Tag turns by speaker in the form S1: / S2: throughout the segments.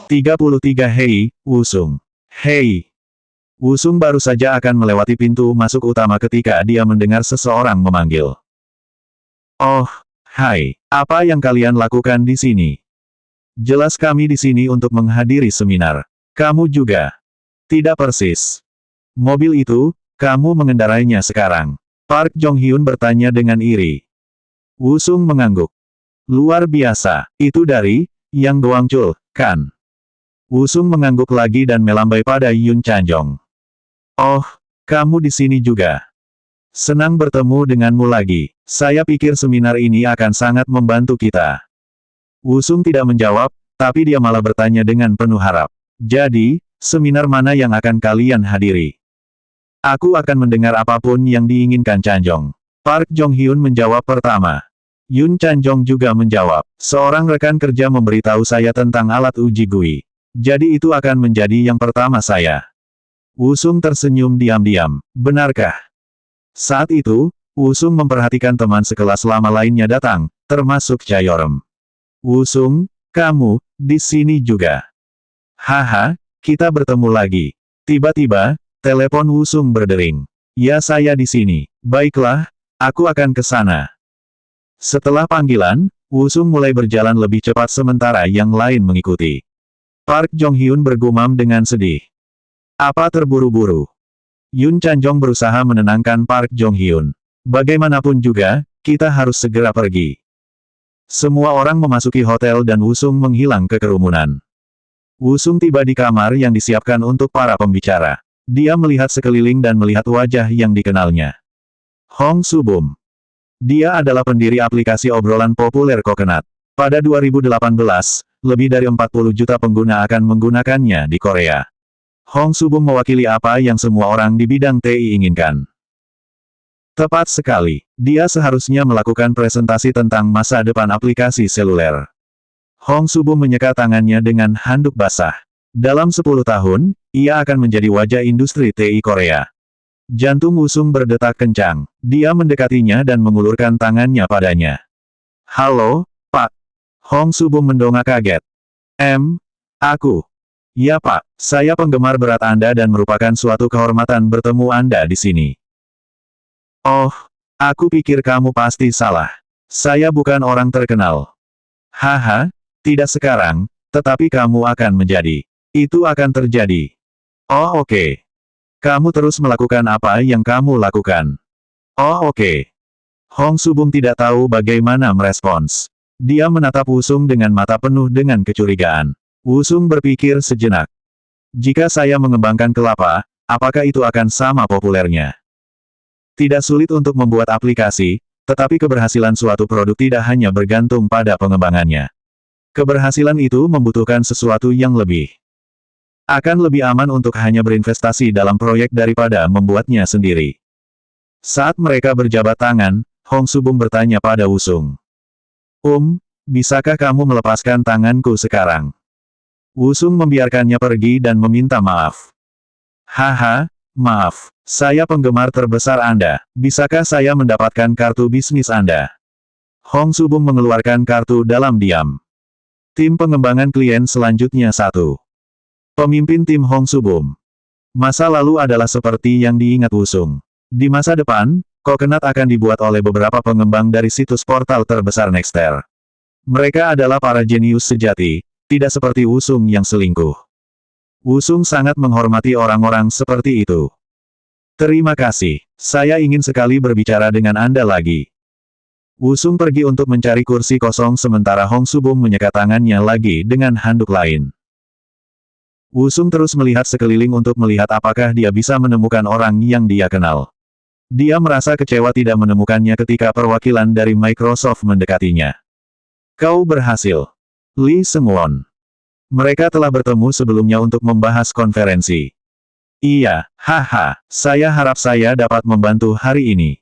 S1: 33 Hei, Wusung. Hei. Wusung baru saja akan melewati pintu masuk utama ketika dia mendengar seseorang memanggil. Oh, hai. Apa yang kalian lakukan di sini? Jelas kami di sini untuk menghadiri seminar. Kamu juga. Tidak persis. Mobil itu, kamu mengendarainya sekarang. Park Jong-hyun bertanya dengan iri. Wusung mengangguk. Luar biasa. Itu dari Yang Doangchul, kan? Wusung mengangguk lagi dan melambai pada Yun Chanjong. Oh, kamu di sini juga. Senang bertemu denganmu lagi. Saya pikir seminar ini akan sangat membantu kita. Wusung tidak menjawab, tapi dia malah bertanya dengan penuh harap. Jadi, seminar mana yang akan kalian hadiri? Aku akan mendengar apapun yang diinginkan Chanjong. Park Jong-hyun menjawab pertama. Yun Chanjong juga menjawab. Seorang rekan kerja memberitahu saya tentang alat uji GUI. Jadi itu akan menjadi yang pertama saya. Wusung tersenyum diam-diam. Benarkah? Saat itu, Wusung memperhatikan teman sekelas lama lainnya datang, termasuk Chaeyoreum. Wusung, kamu, di sini juga. Haha, kita bertemu lagi. Tiba-tiba, telepon Wusung berdering. Ya saya di sini. Baiklah, aku akan ke sana. Setelah panggilan, Wusung mulai berjalan lebih cepat sementara yang lain mengikuti. Park Jong-hyun bergumam dengan sedih. Apa terburu-buru? Yun Chanjong berusaha menenangkan Park Jong-hyun. Bagaimanapun juga, kita harus segera pergi. Semua orang memasuki hotel dan Wusung menghilang ke kerumunan. Wusung tiba di kamar yang disiapkan untuk para pembicara. Dia melihat sekeliling dan melihat wajah yang dikenalnya. Hong Subum. Dia adalah pendiri aplikasi obrolan populer Coconut. Pada 2018, lebih dari 40 juta pengguna akan menggunakannya di Korea. Hong Subum mewakili apa yang semua orang di bidang TI inginkan. Tepat sekali, dia seharusnya melakukan presentasi tentang masa depan aplikasi seluler. Hong Subum menyeka tangannya dengan handuk basah. Dalam 10 tahun, ia akan menjadi wajah industri TI Korea. Jantung Wusung berdetak kencang. Dia mendekatinya dan mengulurkan tangannya padanya. Halo, Pak. Hong Subum mendongak kaget. Aku. Ya Pak, saya penggemar berat Anda dan merupakan suatu kehormatan bertemu Anda di sini. Oh, aku pikir kamu pasti salah. Saya bukan orang terkenal. Haha, tidak sekarang, tetapi kamu akan menjadi. Itu akan terjadi. Oh oke. Kamu terus melakukan apa yang kamu lakukan. Oh oke. Hong Subum tidak tahu bagaimana merespons. Dia menatap Wusung dengan mata penuh dengan kecurigaan. Wusung berpikir sejenak. Jika saya mengembangkan kelapa, apakah itu akan sama populernya? Tidak sulit untuk membuat aplikasi, tetapi keberhasilan suatu produk tidak hanya bergantung pada pengembangannya. Keberhasilan itu membutuhkan sesuatu yang lebih. Akan lebih aman untuk hanya berinvestasi dalam proyek daripada membuatnya sendiri. Saat mereka berjabat tangan, Hong Subum bertanya pada Wusung. Bisakah kamu melepaskan tanganku sekarang? Wusung membiarkannya pergi dan meminta maaf. Haha, maaf. Saya penggemar terbesar Anda. Bisakah saya mendapatkan kartu bisnis Anda? Hong Subum mengeluarkan kartu dalam diam. Tim pengembangan klien selanjutnya 1. Pemimpin tim Hong Subum. Masa lalu adalah seperti yang diingat Wusung. Di masa depan, Coconut akan dibuat oleh beberapa pengembang dari situs portal terbesar Nexter. Mereka adalah para jenius sejati, tidak seperti Wusung yang selingkuh. Wusung sangat menghormati orang-orang seperti itu. Terima kasih. Saya ingin sekali berbicara dengan Anda lagi. Wusung pergi untuk mencari kursi kosong sementara Hong Subum menyeka tangannya lagi dengan handuk lain. Wusung terus melihat sekeliling untuk melihat apakah dia bisa menemukan orang yang dia kenal. Dia merasa kecewa tidak menemukannya ketika perwakilan dari Microsoft mendekatinya. Kau berhasil. Lee Seung-won. Mereka telah bertemu sebelumnya untuk membahas konferensi. Iya, haha, saya harap saya dapat membantu hari ini.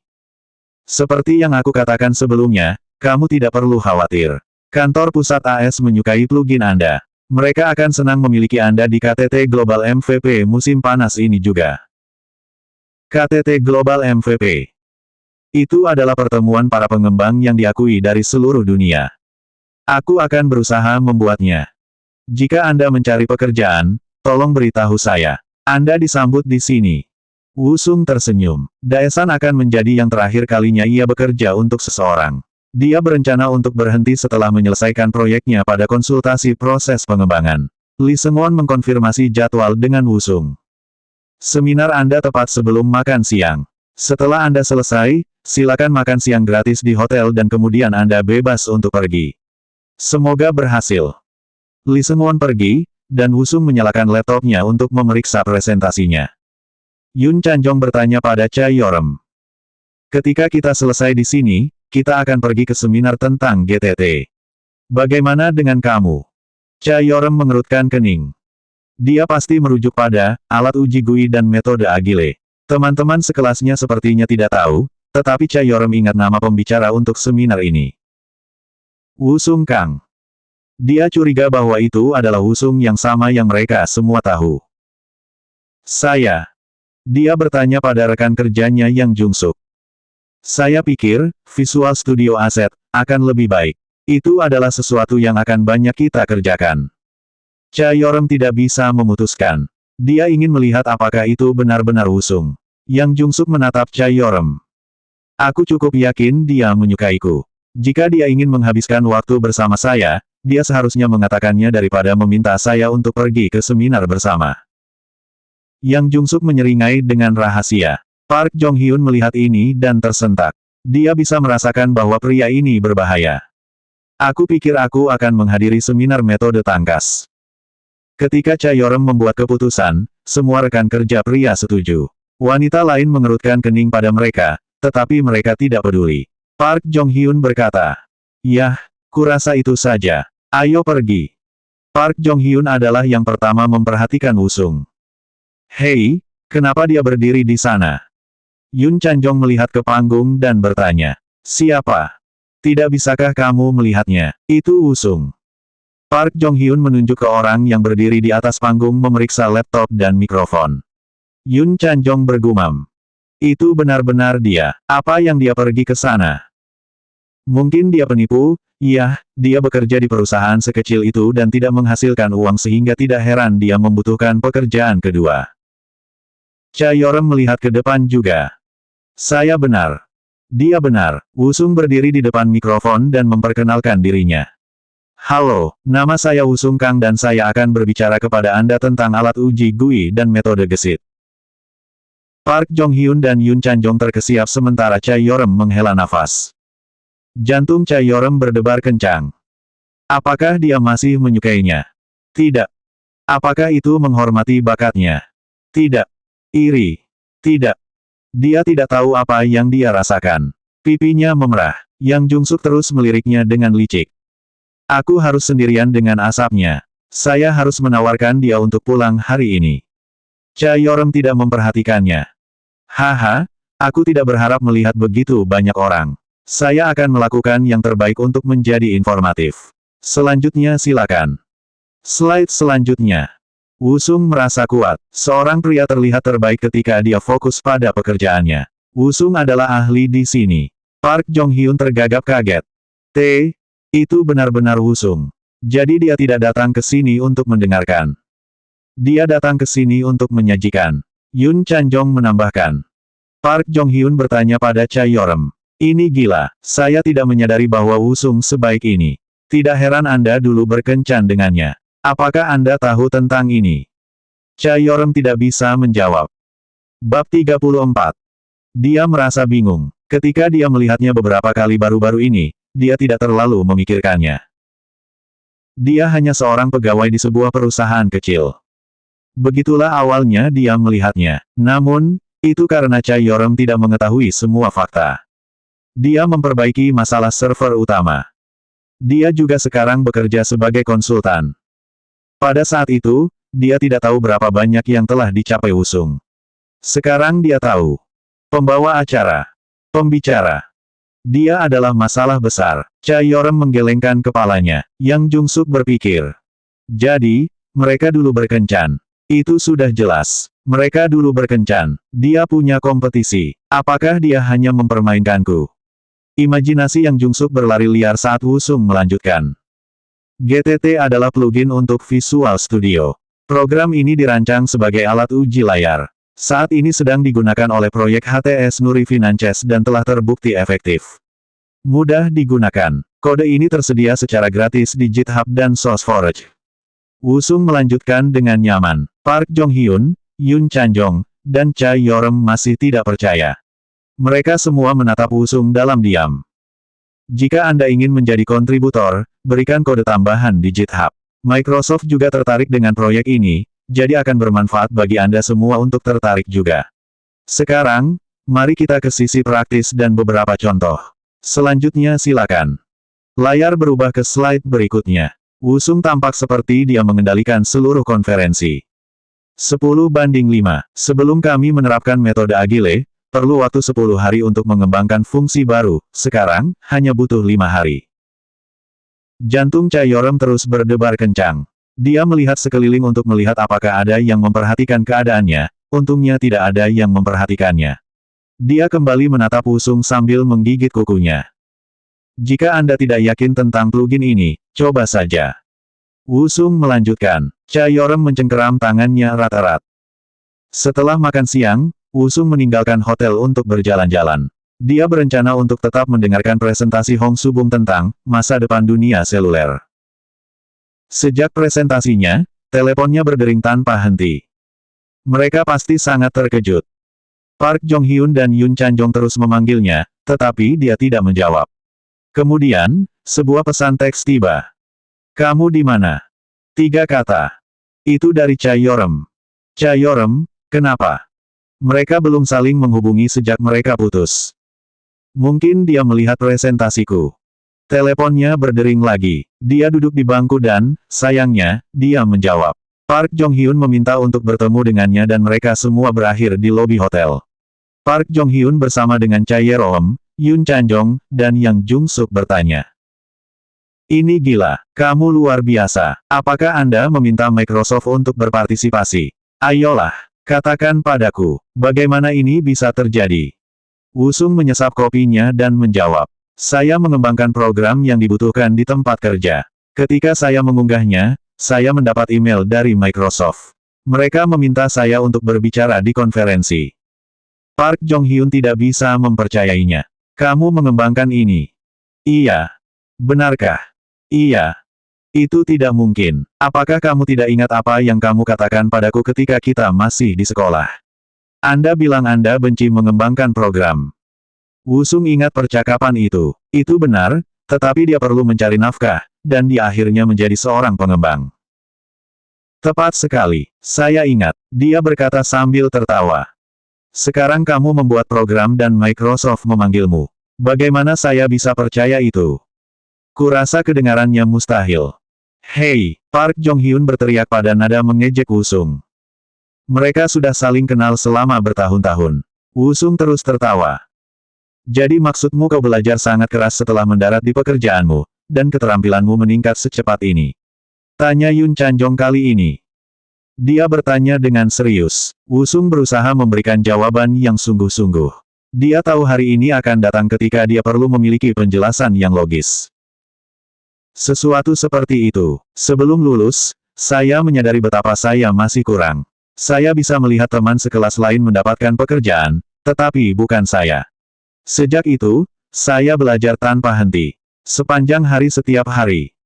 S1: Seperti yang aku katakan sebelumnya, kamu tidak perlu khawatir. Kantor pusat AS menyukai plugin Anda. Mereka akan senang memiliki Anda di KTT Global MVP musim panas ini juga. KTT Global MVP. Itu adalah pertemuan para pengembang yang diakui dari seluruh dunia. Aku akan berusaha membuatnya. Jika Anda mencari pekerjaan, tolong beritahu saya. Anda disambut di sini. Wusung tersenyum. Daesan akan menjadi yang terakhir kalinya ia bekerja untuk seseorang. Dia berencana untuk berhenti setelah menyelesaikan proyeknya pada konsultasi proses pengembangan. Lee Seung-won mengkonfirmasi jadwal dengan Wusung. Seminar Anda tepat sebelum makan siang. Setelah Anda selesai, silakan makan siang gratis di hotel dan kemudian Anda bebas untuk pergi. Semoga berhasil. Lee Seung-won pergi, dan Wusung menyalakan laptopnya untuk memeriksa presentasinya. Yun Chanjong bertanya pada Cha Yorem. Ketika kita selesai di sini, kita akan pergi ke seminar tentang GTT. Bagaimana dengan kamu? Cha Yorem mengerutkan kening. Dia pasti merujuk pada alat uji GUI dan metode Agile. Teman-teman sekelasnya sepertinya tidak tahu, tetapi Cha Yorem ingat nama pembicara untuk seminar ini. Wusung Kang. Dia curiga bahwa itu adalah Wusung yang sama yang mereka semua tahu. Saya. Dia bertanya pada rekan kerjanya yang Jungsuk. Saya pikir, Visual Studio Asset akan lebih baik. Itu adalah sesuatu yang akan banyak kita kerjakan. Cha Yorem tidak bisa memutuskan. Dia ingin melihat apakah itu benar-benar Wusung. Yang Jungsuk menatap Cha Yorem. Aku cukup yakin dia menyukaiku. Jika dia ingin menghabiskan waktu bersama saya, dia seharusnya mengatakannya daripada meminta saya untuk pergi ke seminar bersama. Yang Jungsuk menyeringai dengan rahasia. Park Jong-hyun melihat ini dan tersentak. Dia bisa merasakan bahwa pria ini berbahaya. Aku pikir aku akan menghadiri seminar metode tangkas. Ketika Cha Yorem membuat keputusan, semua rekan kerja pria setuju. Wanita lain mengerutkan kening pada mereka, tetapi mereka tidak peduli. Park Jong-hyun berkata, "Yah, kurasa itu saja. Ayo pergi." Park Jong-hyun adalah yang pertama memperhatikan Wusung. Hei, kenapa dia berdiri di sana? Yun Chanjong melihat ke panggung dan bertanya, "Siapa? Tidak bisakah kamu melihatnya? Itu Wusung." Park Jong-hyun menunjuk ke orang yang berdiri di atas panggung memeriksa laptop dan mikrofon. Yun Chanjong bergumam. Itu benar-benar dia. Apa yang dia pergi ke sana? Mungkin dia penipu, iya, dia bekerja di perusahaan sekecil itu dan tidak menghasilkan uang sehingga tidak heran dia membutuhkan pekerjaan kedua. Cha Yorem melihat ke depan juga. Saya benar. Dia benar. Wusung berdiri di depan mikrofon dan memperkenalkan dirinya. Halo, nama saya Wusung Kang dan saya akan berbicara kepada Anda tentang alat uji GUI dan metode gesit. Park Jong-hyun dan Yun Chanjong terkesiap sementara Cha Yorem menghela nafas. Jantung Cha Yorem berdebar kencang. Apakah dia masih menyukainya? Tidak. Apakah itu menghormati bakatnya? Tidak. Iri. Tidak. Dia tidak tahu apa yang dia rasakan. Pipinya memerah. Yang Jungsuk terus meliriknya dengan licik. Aku harus sendirian dengan asapnya. Saya harus menawarkan dia untuk pulang hari ini. Cha Yorem tidak memperhatikannya. Haha, aku tidak berharap melihat begitu banyak orang. Saya akan melakukan yang terbaik untuk menjadi informatif. Selanjutnya silakan. Slide selanjutnya. Wusung merasa kuat. Seorang pria terlihat terbaik ketika dia fokus pada pekerjaannya. Wusung adalah ahli di sini. Park Jong-hyun tergagap kaget. Itu benar-benar Wusung. Jadi dia tidak datang ke sini untuk mendengarkan. Dia datang ke sini untuk menyajikan. Yun Chanjong menambahkan. Park Jong-hyun bertanya pada Cha Yorem. Ini gila. Saya tidak menyadari bahwa Wusung sebaik ini. Tidak heran Anda dulu berkencan dengannya. Apakah Anda tahu tentang ini? Cha Yorem tidak bisa menjawab. Bab 34. Dia merasa bingung. Ketika dia melihatnya beberapa kali baru-baru ini, dia tidak terlalu memikirkannya. Dia hanya seorang pegawai di sebuah perusahaan kecil. Begitulah awalnya dia melihatnya. Namun, itu karena Cha Yorem tidak mengetahui semua fakta. Dia memperbaiki masalah server utama. Dia juga sekarang bekerja sebagai konsultan. Pada saat itu, dia tidak tahu berapa banyak yang telah dicapai Wusung. Sekarang dia tahu. Pembawa acara. Pembicara. Dia adalah masalah besar. Cha Yorem menggelengkan kepalanya. Yang Jungsuk berpikir. Jadi, mereka dulu berkencan. Itu sudah jelas. Mereka dulu berkencan. Dia punya kompetisi. Apakah dia hanya mempermainkanku? Imajinasi Yang Jungsuk berlari liar saat Wusung melanjutkan. GTT adalah plugin untuk Visual Studio. Program ini dirancang sebagai alat uji layar. Saat ini sedang digunakan oleh proyek HTS Nuri Finances dan telah terbukti efektif. Mudah digunakan. Kode ini tersedia secara gratis di GitHub dan SourceForge. Wusung melanjutkan dengan nyaman. Park Jong-hyun, Yoon Chan-jong, dan Cha Yeoreum masih tidak percaya. Mereka semua menatap Wusung dalam diam. Jika Anda ingin menjadi kontributor, berikan kode tambahan di GitHub. Microsoft juga tertarik dengan proyek ini, jadi akan bermanfaat bagi Anda semua untuk tertarik juga. Sekarang, mari kita ke sisi praktis dan beberapa contoh. Selanjutnya silakan. Layar berubah ke slide berikutnya. Wusung tampak seperti dia mengendalikan seluruh konferensi. 10:5. Sebelum kami menerapkan metode Agile, perlu waktu 10 hari untuk mengembangkan fungsi baru, sekarang, hanya butuh 5 hari. Jantung Cha Yeoreum terus berdebar kencang. Dia melihat sekeliling untuk melihat apakah ada yang memperhatikan keadaannya, untungnya tidak ada yang memperhatikannya. Dia kembali menatap Wusung sambil menggigit kukunya. Jika Anda tidak yakin tentang plugin ini, coba saja. Wusung melanjutkan. Cha Yeoreum mencengkeram tangannya erat-erat. Setelah makan siang, Wusung meninggalkan hotel untuk berjalan-jalan. Dia berencana untuk tetap mendengarkan presentasi Hong Subung tentang masa depan dunia seluler. Sejak presentasinya, teleponnya berdering tanpa henti. Mereka pasti sangat terkejut. Park Jong-hyun dan Yoon Chan-jong terus memanggilnya, tetapi dia tidak menjawab. Kemudian, sebuah pesan teks tiba. "Kamu di mana?" 3 kata. Itu dari Cha Yeoreum. Cha Yeoreum, kenapa? Mereka belum saling menghubungi sejak mereka putus. Mungkin dia melihat presentasiku. Teleponnya berdering lagi. Dia duduk di bangku dan, sayangnya, dia menjawab. Park Jong-hyun meminta untuk bertemu dengannya dan mereka semua berakhir di lobi hotel. Park Jong-hyun bersama dengan Cha Yeoreum, Yoon Chan-jong, dan Yang Jung-suk bertanya. "Ini gila, kamu luar biasa. Apakah Anda meminta Microsoft untuk berpartisipasi? Ayolah, katakan padaku, bagaimana ini bisa terjadi?" Wusung menyesap kopinya dan menjawab. "Saya mengembangkan program yang dibutuhkan di tempat kerja. Ketika saya mengunggahnya, saya mendapat email dari Microsoft. Mereka meminta saya untuk berbicara di konferensi." Park Jong-hyun tidak bisa mempercayainya. "Kamu mengembangkan ini?" "Iya." "Benarkah?" "Iya." "Itu tidak mungkin. Apakah kamu tidak ingat apa yang kamu katakan padaku ketika kita masih di sekolah? Anda bilang Anda benci mengembangkan program." Wusung ingat percakapan itu. Itu benar, tetapi dia perlu mencari nafkah, dan dia akhirnya menjadi seorang pengembang. "Tepat sekali. Saya ingat," dia berkata sambil tertawa. "Sekarang kamu membuat program dan Microsoft memanggilmu. Bagaimana saya bisa percaya itu? Kurasa kedengarannya mustahil." "Hei!" Park Jong-hyun berteriak pada nada mengejek Wusung. Mereka sudah saling kenal selama bertahun-tahun. Wusung terus tertawa. "Jadi maksudmu kau belajar sangat keras setelah mendarat di pekerjaanmu, dan keterampilanmu meningkat secepat ini?" tanya Yoon Chan-jong kali ini. Dia bertanya dengan serius. Wusung berusaha memberikan jawaban yang sungguh-sungguh. Dia tahu hari ini akan datang ketika dia perlu memiliki penjelasan yang logis. "Sesuatu seperti itu. Sebelum lulus, saya menyadari betapa saya masih kurang. Saya bisa melihat teman sekelas lain mendapatkan pekerjaan, tetapi bukan saya. Sejak itu, saya belajar tanpa henti. Sepanjang hari setiap hari."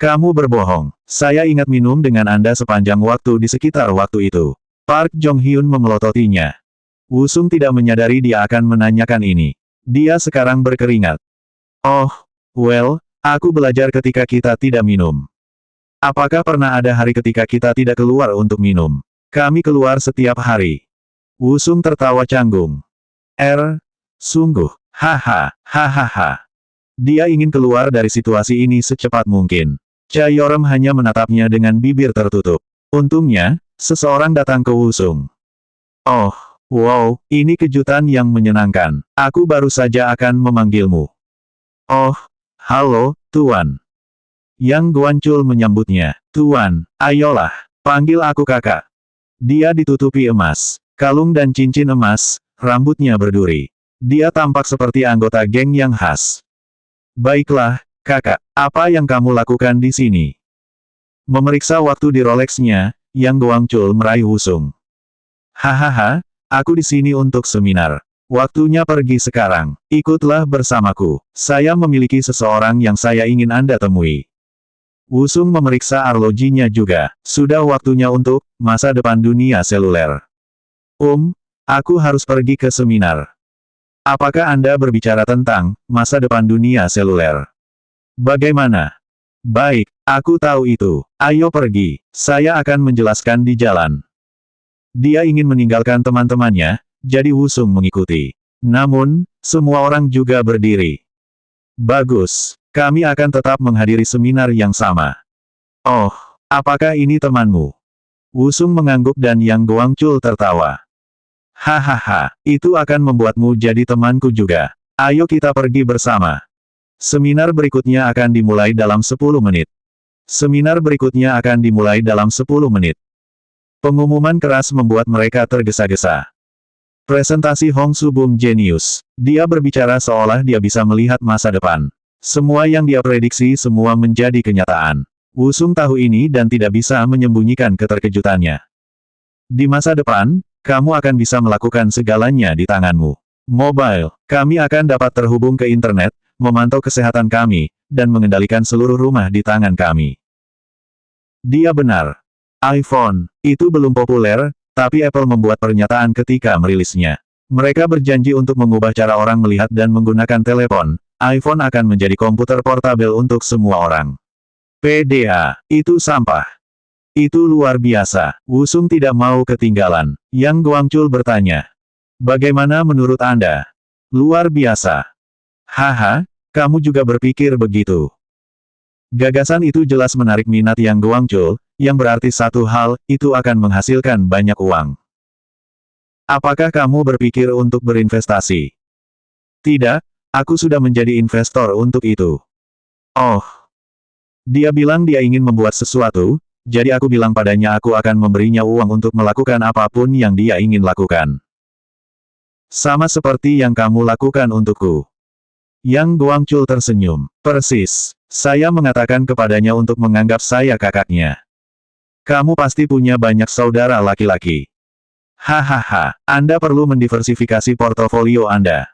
S1: "Kamu berbohong. Saya ingat minum dengan Anda sepanjang waktu di sekitar waktu itu." Park Jong-hyun memelototinya. Wusung tidak menyadari dia akan menanyakan ini. Dia sekarang berkeringat. "Oh, well, aku belajar ketika kita tidak minum. Apakah pernah ada hari ketika kita tidak keluar untuk minum? Kami keluar setiap hari." Wusung tertawa canggung. Sungguh. Haha, hahaha. Dia ingin keluar dari situasi ini secepat mungkin. Cha Yeoreum hanya menatapnya dengan bibir tertutup. Untungnya, seseorang datang ke Wusung. "Oh, wow, ini kejutan yang menyenangkan. Aku baru saja akan memanggilmu." "Oh, halo, Tuan." Yang Guancul menyambutnya. "Tuan, ayolah, panggil aku kakak." Dia ditutupi emas, kalung dan cincin emas, rambutnya berduri. Dia tampak seperti anggota geng yang khas. "Baiklah, kakak, apa yang kamu lakukan di sini?" Memeriksa waktu di Rolex-nya, Yang Guangchul meraih Wusung. Hahaha, aku di sini untuk seminar. Waktunya pergi sekarang. Ikutlah bersamaku. Saya memiliki seseorang yang saya ingin Anda temui. Wusung memeriksa arlojinya juga. Sudah waktunya untuk masa depan dunia seluler. Aku harus pergi ke seminar. Apakah Anda berbicara tentang masa depan dunia seluler? Bagaimana? Baik, aku tahu itu. Ayo pergi. Saya akan menjelaskan di jalan. Dia ingin meninggalkan teman-temannya, jadi Wusung mengikuti. Namun, semua orang juga berdiri. Bagus. Kami akan tetap menghadiri seminar yang sama. Oh, apakah ini temanmu? Wusung mengangguk dan Yang Guangchul tertawa. Hahaha, itu akan membuatmu jadi temanku juga. Ayo kita pergi bersama. Seminar berikutnya akan dimulai dalam 10 menit. Seminar berikutnya akan dimulai dalam 10 menit. Pengumuman keras membuat mereka tergesa-gesa. Presentasi Hong Subum jenius. Dia berbicara seolah dia bisa melihat masa depan. Semua yang dia prediksi semua menjadi kenyataan. Wusung tahu ini dan tidak bisa menyembunyikan keterkejutannya. Di masa depan, kamu akan bisa melakukan segalanya di tanganmu. Mobile, kami akan dapat terhubung ke internet, memantau kesehatan kami, dan mengendalikan seluruh rumah di tangan kami. Dia benar. iPhone, itu belum populer, tapi Apple membuat pernyataan ketika merilisnya. Mereka berjanji untuk mengubah cara orang melihat dan menggunakan telepon. iPhone akan menjadi komputer portabel untuk semua orang. PDA, itu sampah. Itu luar biasa. Wusung tidak mau ketinggalan. Yang Guangchul bertanya. Bagaimana menurut Anda? Luar biasa. Haha, kamu juga berpikir begitu. Gagasan itu jelas menarik minat Yang Guangchul, yang berarti satu hal, itu akan menghasilkan banyak uang. Apakah kamu berpikir untuk berinvestasi? Tidak, aku sudah menjadi investor untuk itu. Oh. Dia bilang dia ingin membuat sesuatu, jadi aku bilang padanya aku akan memberinya uang untuk melakukan apapun yang dia ingin lakukan. Sama seperti yang kamu lakukan untukku. Yang Guangchul tersenyum. Persis. Saya mengatakan kepadanya untuk menganggap saya kakaknya. Kamu pasti punya banyak saudara laki-laki. Hahaha, Anda perlu mendiversifikasi portofolio Anda.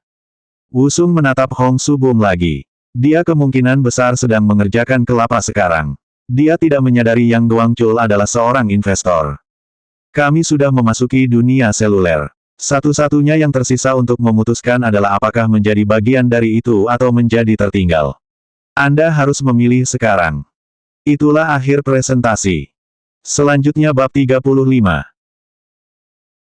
S1: Wusung menatap Hong Subum lagi. Dia kemungkinan besar sedang mengerjakan kelapa sekarang. Dia tidak menyadari Yang Guangchul adalah seorang investor. Kami sudah memasuki dunia seluler. Satu-satunya yang tersisa untuk memutuskan adalah apakah menjadi bagian dari itu atau menjadi tertinggal. Anda harus memilih sekarang. Itulah akhir presentasi. Selanjutnya bab 35.